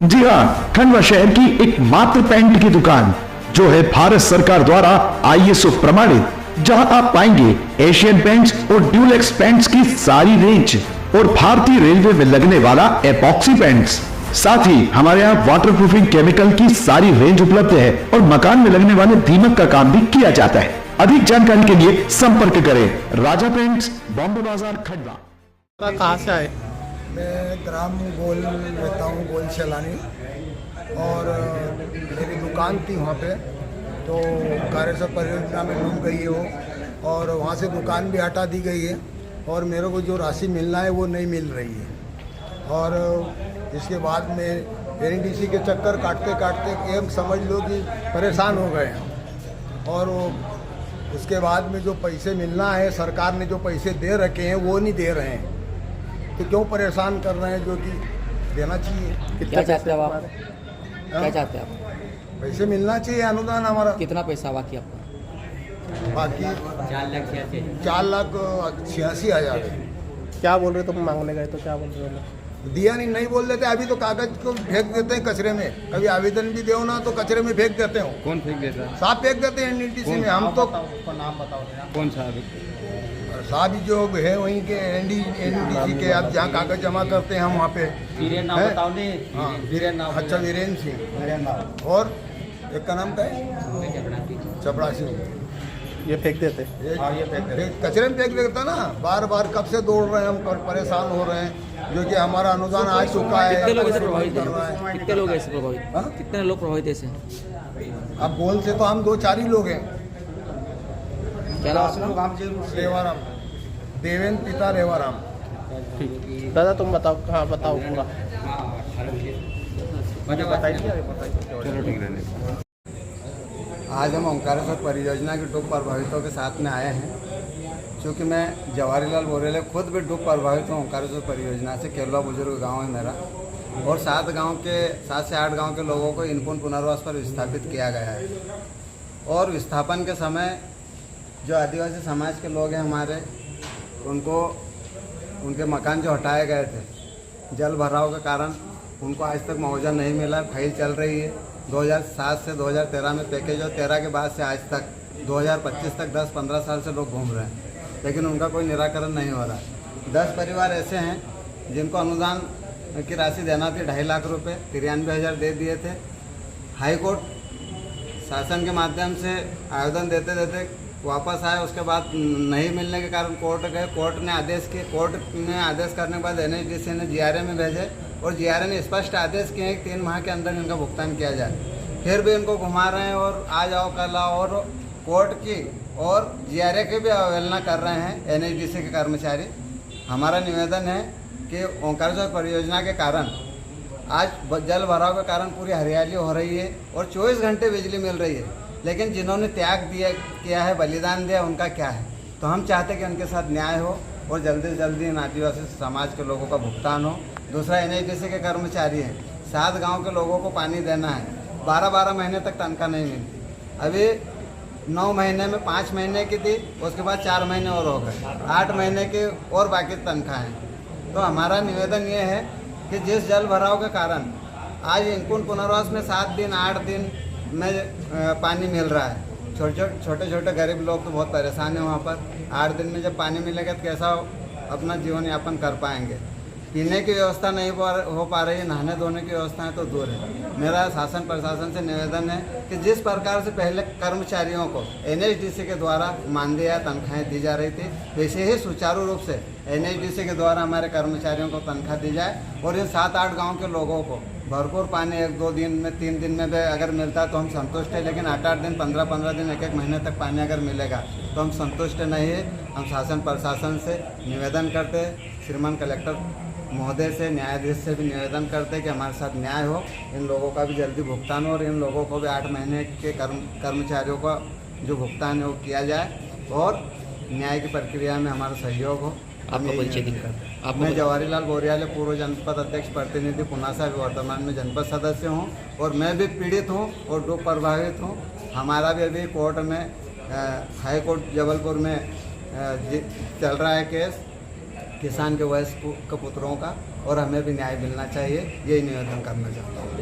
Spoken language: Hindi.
जी हाँ, खंडवा शहर की एकमात्र पेंट की दुकान जो है भारत सरकार द्वारा ISO प्रमाणित, जहां आप पाएंगे एशियन पेंट्स और ड्यूलेक्स पेंट्स की सारी रेंज और भारतीय रेलवे में लगने वाला एपॉक्सी पेंट्स। साथ ही हमारे यहाँ वाटरप्रूफिंग केमिकल की सारी रेंज उपलब्ध है और मकान में लगने वाले दीमक का काम भी किया जाता है। अधिक जानकारी के लिए संपर्क करें राजा पेंट्स, बॉम्बे बाजार, खंडवा। कहाँ से आए? मैं ग्राम गोल रहता हूँ, गोल चलानी, और मेरी दुकान थी वहाँ पे, तो कार्यसर परियोजना में डूब गई है वो, और वहाँ से दुकान भी हटा दी गई है और मेरे को जो राशि मिलना है वो नहीं मिल रही है। और इसके बाद में NDC के चक्कर काटते काटते एक समझ लो कि परेशान हो गए हैं। और उसके बाद में जो पैसे मिलना है, सरकार ने जो पैसे दे रखे हैं वो नहीं दे रहे हैं, तो क्यों परेशान कर रहे हैं, जो कि देना चाहिए। क्या चाहते हो आप? क्या चाहते हैं आप? पैसे मिलना चाहिए, अनुदान हमारा। कितना पैसा बाकी आपका? बाकी 4,86,000 क्या बोल रहे तुम मांगने गए तो क्या बोल रहे हो? दिया नहीं बोल देते। अभी तो कागज को फेंक देते हैं कचरे में, कभी आवेदन भी दो ना तो कचरे में फेंक देते हो। कौन फेंक देता है? साहब फेंक देते हैं NDC में। हम तो नाम बताओ। कौन सा? साहब जो है वहीं के NDC के, आप जहाँ कागज जमा करते हैं हम वहाँ पे। नाम बताओ ने। हाँ, अच्छा, वीरेंद्र सिंह। और एक का नाम क्या है? चपड़ासी। ये फेंक देते? कचरे में फेंक देता ना। बार बार कब से दौड़ रहे हैं हम, परेशान हो रहे हैं, जो कि हमारा अनुदान आ चुका है। कितने लोग ऐसे प्रभावित हैं? कितने लोग ऐसे प्रभावित? हाँ? कितने लोग प्रभावित ऐसे? अब गोल से तो हम 2-4 ही लोग हैं। क्या नाम? रेवाराम, देवेंद्र पिता रेवाराम। दादा तुम बताओ, कहाँ बताओ पूरा। चलो ठीक है। आज हम ओंकारेश्वर परियोजना के डूब प्रभावितों के साथ में आए हैं, क्योंकि मैं जवाहरीलाल बोरेले खुद भी डूब प्रभावित हूँ ओंकारेश्वर परियोजना से। केलवा बुजुर्ग गांव है मेरा, और 7 से 8 गांव के लोगों को इनपुन पुनर्वास पर विस्थापित किया गया है। और विस्थापन के समय जो आदिवासी समाज के लोग हैं हमारे, उनके मकान जो हटाए गए थे, जल भराव के कारण उनको आज तक मुआवजा नहीं मिला। फाइल चल रही है 2007 से 2013 में पैकेज, और 13 के बाद से आज तक 2025 तक 10-15 साल से लोग घूम रहे हैं, लेकिन उनका कोई निराकरण नहीं हो रहा है। 10 परिवार ऐसे हैं जिनको अनुदान की राशि देना थी 2.5 लाख रुपये, 93,000 दे दिए थे। हाई कोर्ट शासन के माध्यम से आवेदन देते देते वापस आए, उसके बाद नहीं मिलने के कारण कोर्ट गए। कोर्ट ने आदेश किए। कोर्ट ने आदेश करने के बाद NHDC ने GRA में भेजे, और GRA ने स्पष्ट आदेश किए कि 3 माह के अंदर इनका भुगतान किया जाए। फिर भी इनको घुमा रहे हैं और आ जाओ कल आओ, और कोर्ट की और GRA की भी अवहेलना कर रहे हैं NHDC के कर्मचारी। हमारा निवेदन है कि ओंकारेश्वर परियोजना के कारण आज जल भराव के कारण पूरी हरियाली हो रही है और 24 घंटे बिजली मिल रही है, लेकिन जिन्होंने त्याग किया है, बलिदान दिया, उनका क्या है? तो हम चाहते हैं कि उनके साथ न्याय हो और जल्दी से जल्दी इन आदिवासी समाज के लोगों का भुगतान हो। दूसरा, NHDC के कर्मचारी हैं, 7 गांव के लोगों को पानी देना है। 12-12 महीने तक तनख्वाह नहीं मिलती। अभी 9 महीने में 5 महीने की थी, उसके बाद 4 महीने और हो गए, 8 महीने की और बाकी तनख्वाह हैं। तो हमारा निवेदन ये है कि जिस जल भराव के कारण आज इनपुन पुनर्वास में 7 दिन 8 दिन में पानी मिल रहा है, छोटे गरीब लोग तो बहुत परेशान हैं वहाँ पर। 8 दिन में जब पानी मिलेगा तो कैसा अपना जीवन यापन कर पाएंगे? पीने की व्यवस्था नहीं हो पा रही है, नहाने धोने की व्यवस्थाएं तो दूर है। मेरा शासन प्रशासन से निवेदन है कि जिस प्रकार से पहले कर्मचारियों को NHDC के द्वारा मानदेय या तनख्वाहें दी जा रही थी, वैसे ही सुचारू रूप से NHDC के द्वारा हमारे कर्मचारियों को तनख्वाह दी जाए, और इन 7-8 गाँव के लोगों को भरपूर पानी 1-2 दिन में, 3 दिन में भी अगर मिलता तो हम संतुष्ट है। लेकिन 8-8 दिन, 15-15 दिन, 1-1 महीने तक पानी अगर मिलेगा तो हम संतुष्ट नहीं है। हम शासन प्रशासन से निवेदन करते हैं, श्रीमान कलेक्टर महोदय से, न्यायाधीश से भी निवेदन करते हैं कि हमारे साथ न्याय हो, इन लोगों का भी जल्दी भुगतान हो, और इन लोगों को भी 8 महीने के कर्मचारियों का जो भुगतान है वो किया जाए, और न्याय की प्रक्रिया में हमारा सहयोग हो। आपका परिचय दिखा। मैं जवाहरीलाल बोरियाले, पूर्व जनपद अध्यक्ष प्रतिनिधि पुनासा, वर्तमान में जनपद सदस्य हूँ, और मैं भी पीड़ित हूँ और डूब प्रभावित हूँ। हमारा भी अभी कोर्ट में, हाई कोर्ट जबलपुर में चल रहा है केस, किसान के वयस्क के पुत्रों का, और हमें भी न्याय मिलना चाहिए, यही निवेदन करना चाहता हूँ।